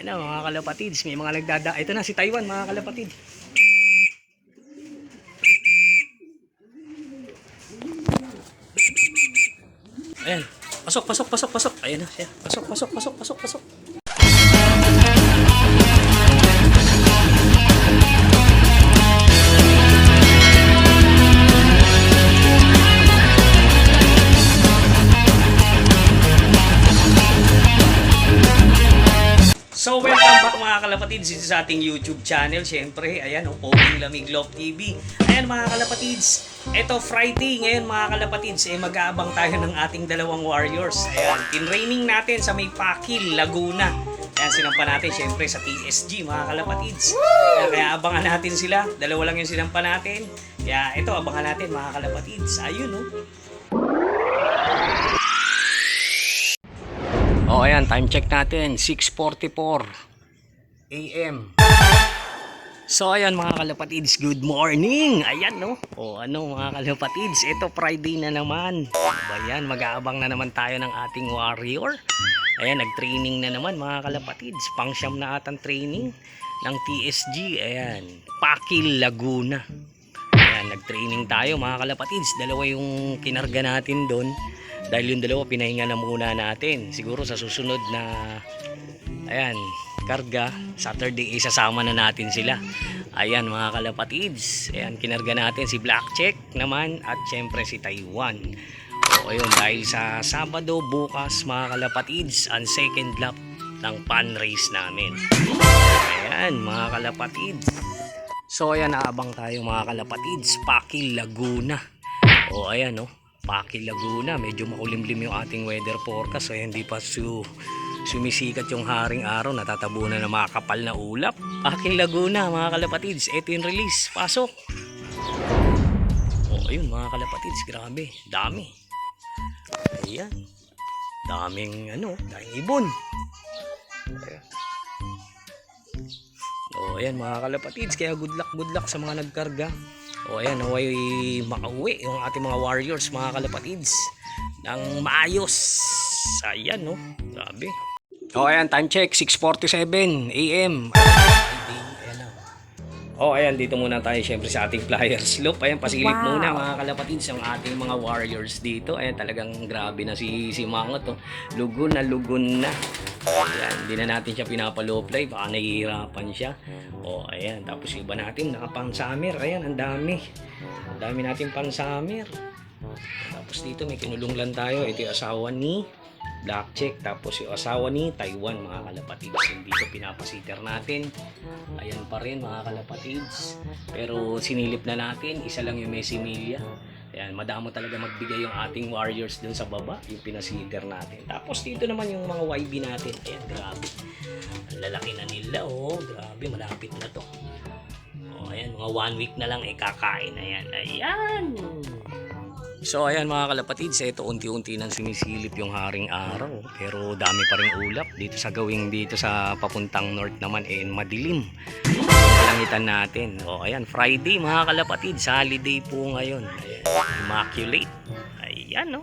Ayan na mga kalapatids, may mga ito na si Taiwan mga kalapatid. Ayan, pasok. Ayan na siya. Pasok. So welcome back mga kalapatids dito sa ating YouTube channel. Siyempre, ayan, Poging Lamig Love TV. Ayan mga kalapatids, eto Friday ngayon mga kalapatids, mag-aabang tayo ng ating dalawang warriors. Ayan, tinraining natin sa may Pakil, Laguna. Ayan, sinampa natin siyempre sa TSG mga kalapatids. Kaya abangan natin sila, dalawa lang yung sinampa natin. Kaya ito, abangan natin mga kalapatids. Ayun Oh, ayan, time check natin, 6:44 AM. So, ayan mga kalapatids, good morning! Ayan, mga kalapatids, ito Friday na naman. Ayan, mag-aabang na naman tayo ng ating warrior. Ayan, nag-training na naman mga kalapatids. Pang-siyam na atang training ng TSG. Ayan, Pakil, Laguna. Ayan, nag-training tayo mga kalapatids. Dalawa yung kinarga natin doon. Dahil yung dalawa pinahinga na muna natin. Siguro sa susunod na karga, Saturday isasama na natin sila. Ayan mga kalapatids. Ayan, kinarga natin si Black Check naman at syempre si Taiwan. O ayun, dahil sa Sabado bukas mga kalapatids, ang second lap ng pan race namin. Ayan mga kalapatids. So ayan, naabang tayo mga kalapatids, Pakil, Laguna. O ayan Pakil, Laguna, medyo makulimlim yung ating weather forecast, so hindi pa sumisikat yung haring araw, natatabunan ng mga kapal na ulap. Pakil, Laguna mga kalapatids, ito yung release, pasok. Ayun mga kalapatids, grabe, dami. Ayan, daming ibon. Ayan mga kalapatids, kaya good luck sa mga nagkarga. Ayan, naway makauwi yung ating mga warriors mga kalapatids ng maayos. Ayan grabe. Ayan, time check 6:47 AM. Ayan, dito muna tayo syempre sa ating flyer slope. Ayan, pasilip muna mga kalapatids ang ating mga warriors dito. Ayan, talagang grabe na si Mangot lugon na. Ayan, hindi na natin siya pinapalow play, baka nahihirapan siya. Ayan, tapos iba natin nakapang-summer. Ayan, ang dami natin pang-summer. Tapos dito may kinulong lang tayo. Ito yung asawa ni Black Check, tapos yung asawa ni Taiwan mga kalapatids. Dito pinapasiter natin. Ayan pa rin mga kalapatids. Pero sinilip na natin, isa lang yung Messi-Milia. Ayan, madamo talaga magbigay yung ating warriors dun sa baba, yung pinasiter natin. Tapos dito naman yung mga YB natin. Ayan, grabe. Ang lalaki na nila, grabe, malapit na to. Ayan, mga 1 week na lang kakain. Ayan. So ayan mga kalapatids, ito unti-unti nang sumisilip yung haring araw, pero dami pa rin ulap dito sa dito sa papuntang north naman, madilim. Kalangitan natin. Ayan, Friday mga kalapatids, holiday po ngayon. Ayan, immaculate. Ayan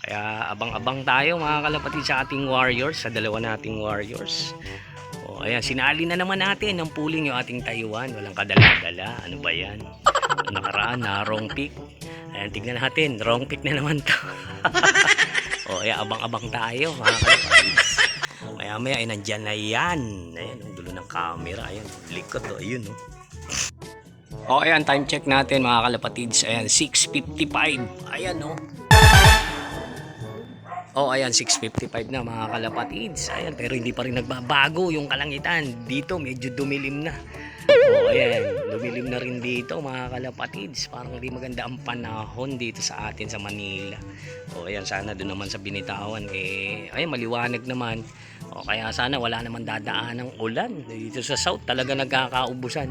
Kaya abang-abang tayo mga kalapatids sa ating warriors, sa dalawa nating warriors. Ayan, sinali na naman natin ng pooling yung ating Taiwan. Walang kadala-dala. Ano ba yan? Nakaraan na wrong pick. Ayan, tignan natin, wrong pick na naman to. Ayan, abang-abang tayo mga kalapatids. Maya-maya nandyan na yan. Ayan, ang dulo ng camera. Ayan, likod ayun ayan, time check natin mga kalapatids. Ayan, 6:55. Ayan ayan, 6:55 na mga kalapatids. Ayan, pero hindi pa rin nagbabago yung kalangitan. Dito medyo dumilim na. Ayan, dumilim na rin dito mga kalapatids. Parang hindi maganda ang panahon dito sa atin sa Manila. Ayan, sana doon naman sa Binitawan ayan, maliwanag naman. Kaya sana wala naman dadaan ng ulan. Dito sa south talaga nagkakaubusan.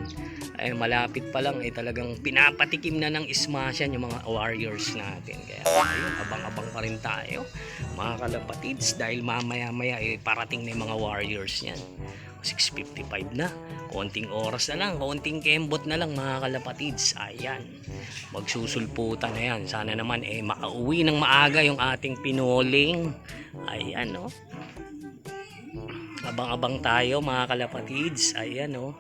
Ayan, malapit pa lang talagang pinapatikim na ng ismasyan yung mga warriors natin. Kaya ayun, abang-abang pa rin tayo mga kalapatids, dahil mamaya-maya parating na yung mga warriors niyan. 6:55 na, konting oras na lang, konting kembot na lang mga kalapatids. Ayan, magsusulputan na yan. Sana naman makauwi ng maaga yung ating pinoling. Ayan Abang-abang tayo mga kalapatids. Ayan oh.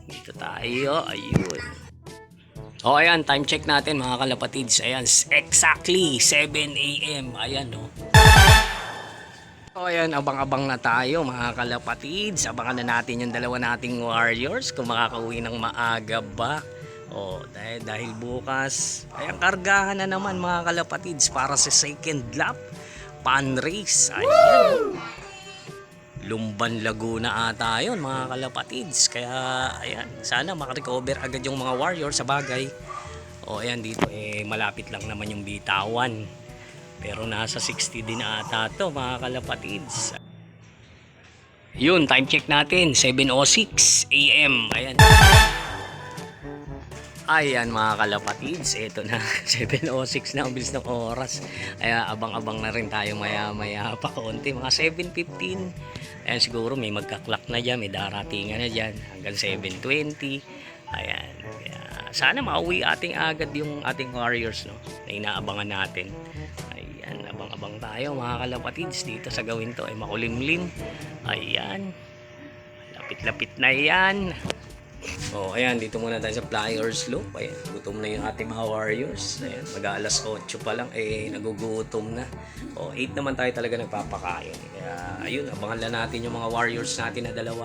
Dito tayo. Ayun. O ayan, time check natin mga kalapatids. Ayan, exactly 7 AM. Ayan oh. O ayan, abang-abang na tayo mga kalapatids. Abangan na natin yung dalawa nating warriors kung makakauwi ng maaga ba. O dahil bukas, ayan, kargahan na naman mga kalapatids para sa second lap. Pan race. Ayan. Lumban Laguna ata yun mga kalapatids. Kaya ayan, sana makarecover agad yung mga warriors sa bagay. O ayan, dito malapit lang naman yung bitawan. Pero nasa 60 din ata to mga kalapatids. Yun, time check natin 7:06 AM. Ayan. Ayan mga kalapatids, eto na 7:06 na, ang bilis ng oras. Kaya abang-abang na rin tayo maya-maya pa konti, mga 7:15. Ayan, siguro may magka-clock na dyan, may daratingan na dyan hanggang 7:20. Ayan, kaya sana mauwi ating agad yung ating warriors, no, na inaabangan natin. Ayan, abang-abang tayo mga kalapatids dito sa gawin to ay makulimlim. Ayan, lapit-lapit na yan. Oh, ayan, dito muna tayo sa Flyers Loop. Ayan, gutom na yung ating mga warriors. Ayan, mag-alas 8 pa lang, nagugutom na. Oh, 8 naman tayo talaga nagpapakain. Kaya, ayun, abangan lang natin yung mga warriors natin na dalawa.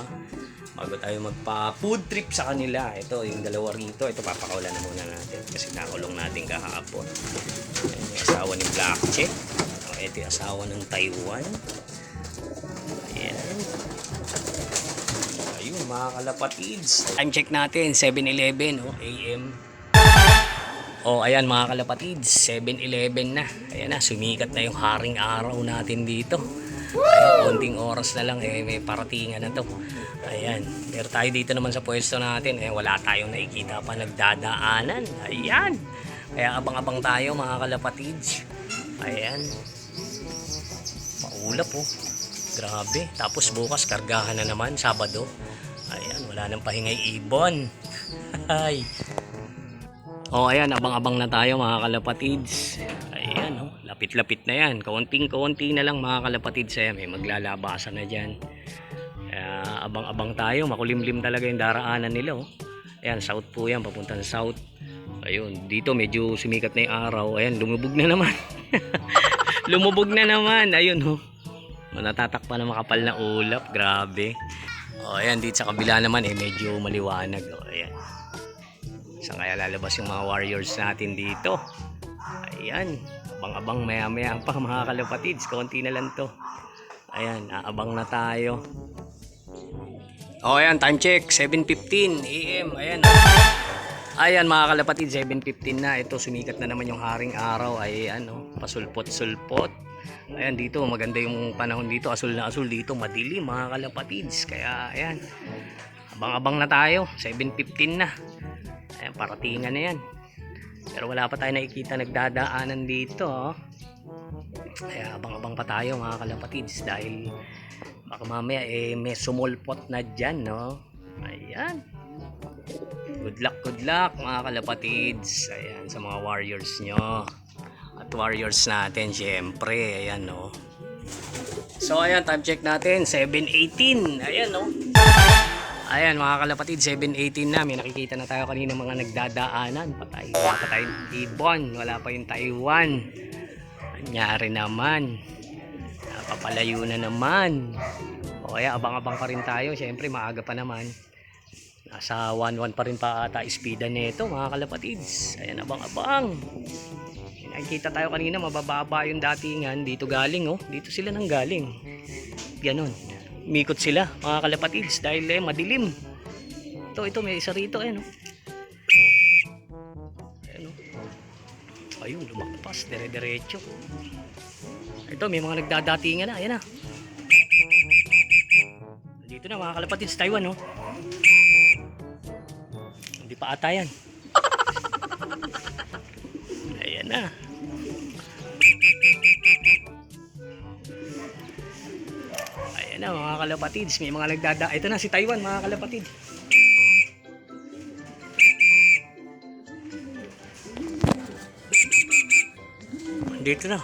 Bago tayo magpa-food trip sa kanila. Ito, yung dalawa rito. Ito, papakawalan na muna natin. Kasi nakulong natin kahapon. Ayan, yung asawa ni Black Check. Oh, ito yung asawa ng Taiwan. Ayan. Ayun mga kalapatids. Time check natin 7:11 AM. Oh ayan mga kalapatids, 7:11 na. Ayan na, sumikat na yung haring araw natin dito. Ayan, konting oras na lang may paratingan na to. Ayan, pero tayo dito naman sa pwesto natin, wala tayong nakikita pa nagdadaanan. Ayan. Kaya abang-abang tayo mga kalapatids. Ayan. Paulap oh. Grabe. Tapos bukas kargahan na naman, Sabado. Ayan, wala nang pahingay ibon. Ay. Oh, ayan, abang-abang na tayo mga kalapatids. Ayan, oh, lapit-lapit na yan. Kaunting-kaunti na lang mga kalapatids. Ayan, may maglalabasan na dyan. Kaya abang-abang tayo. Makulimlim talaga yung daraanan nila. Oh. Ayan, south po yan, papuntang south. Ayun, dito medyo sumikat na yung araw. Ayan, lumubog na naman. Lumubog na naman. Ayun, oh. Natatakpan na makapal na ulap. Grabe. O ayan, dito sa kabila naman medyo maliwanag. O ayan. Saan kaya lalabas yung mga warriors natin dito? Ayan. Abang-abang maya-maya pa mga kalapatids. Konti na lang to. Ayan, aabang na tayo. O ayan, time check 7:15 AM. Ayan. Ayan mga kalapatids, 7:15 na. Ito, sumikat na naman yung haring araw. Ayan, pasulpot-sulpot. Ayan, dito maganda yung panahon dito, asul na asul dito, madilim mga kalapatids. Kaya ayan, abang-abang na tayo, 7:15 na. Ayan, paratingan na yan. Pero wala pa tayo nakikita nagdadaanan dito, oh. Kaya abang-abang pa tayo mga kalapatids dahil baka mamaya may sumulpot na dyan, no. Ayan, good luck mga kalapatids. Ayan, sa mga warriors nyo at warriors natin syempre. Ayan, no. So ayan, time check natin 7:18. Ayan, no. Ayan mga kalapatid, 7:18 na. May nakikita na tayo kanina mga nagdadaanan. Patay, wala pa tayong ibon, wala pa yung Taiwan. Nangyari naman, napapalayo na naman. O kaya abang-abang pa rin tayo. Syempre maaga pa naman, nasa 1:1 pa rin pa ata speedan nito mga kalapatids. Ayan, abang-abang. Nakikita tayo kanina, mabababa yung datingan. Dito galing, oh. Dito sila nang galing. Ganon. Umikot sila, mga kalapatids, dahil madilim. Ito, may isa rito, ayan, oh. Ayan, oh. Ayun, lumakpas, dire-diretso. Ito, may mga nagdadatingan na, ayan na. Dito na, mga kalapatids, Taiwan, oh. Hindi pa ata yan. Ayan na. Ayan na mga kalapatids, may mga nagdada. Ito na si Taiwan mga kalapatids. Dito na.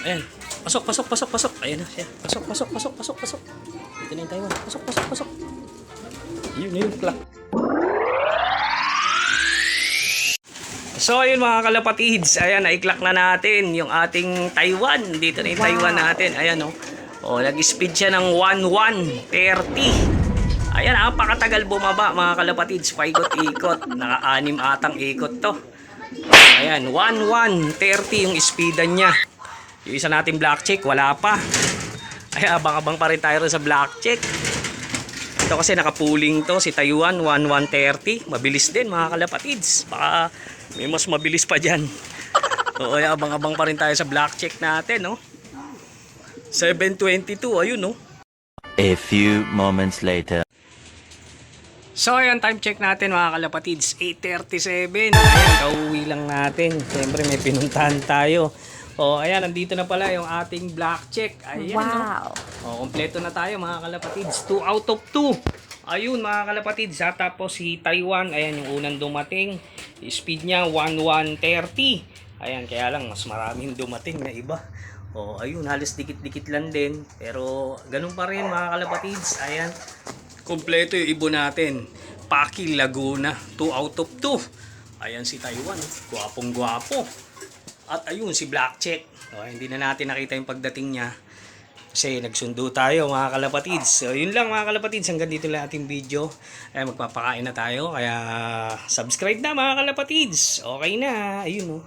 Ayan. Pasok, pasok, pasok, pasok. Ayan na siya. Pasok, pasok, pasok, pasok, pasok. Dito na yung Taiwan. Pasok, pasok, pasok. Yun, yun, clock. So, ayun mga kalapatids. Ayan, na-clock na natin yung ating Taiwan. Dito na yung Taiwan natin. Ayan, oh. Oh, nag-speed siya ng 11:30. Ayan, pakatagal bumaba mga kalapatids. Paikot-ikot. Naka-6 atang ikot to. Ayan, 11:30 yung speedan niya. Yung isa natin black check, wala pa. Ay, abang-abang pa rin tayo sa black check. Ito kasi nakapuling to, si Taiwan, 11:30. Mabilis din mga kalapatids. Baka may mas mabilis pa dyan. Oo, abang-abang pa rin tayo sa black check natin, no? 7:22, ayun, no? A few moments later. So, ayan, time check natin mga kalapatids, 8:37. Ayan, kauwi lang natin. Siyempre, may pinuntahan tayo. O, ayan, nandito na pala yung ating black check. Ayan, Wow. no? O, kompleto na tayo mga kalapatids. 2 out of 2. Ayun, mga kalapatids. Ha? Tapos si Taiwan, ayan, yung unang dumating. Speed niya, 11:30. Ayan, kaya lang, mas maraming dumating na iba. O, ayun, halos dikit-dikit lang din. Pero, ganun pa rin mga kalapatids. Ayan, kompleto yung ibon natin. Paki Laguna, 2 out of 2. Ayan si Taiwan, gwapong-gwapo. At ayun si Black Check. O, hindi na natin nakita yung pagdating niya. Kasi nagsundo tayo mga kalapatids. So yun lang mga kalapatids. Hanggang dito lang ating video. Ay, magpapakain na tayo. Kaya subscribe na mga kalapatids. Okay na. Ayun, oh.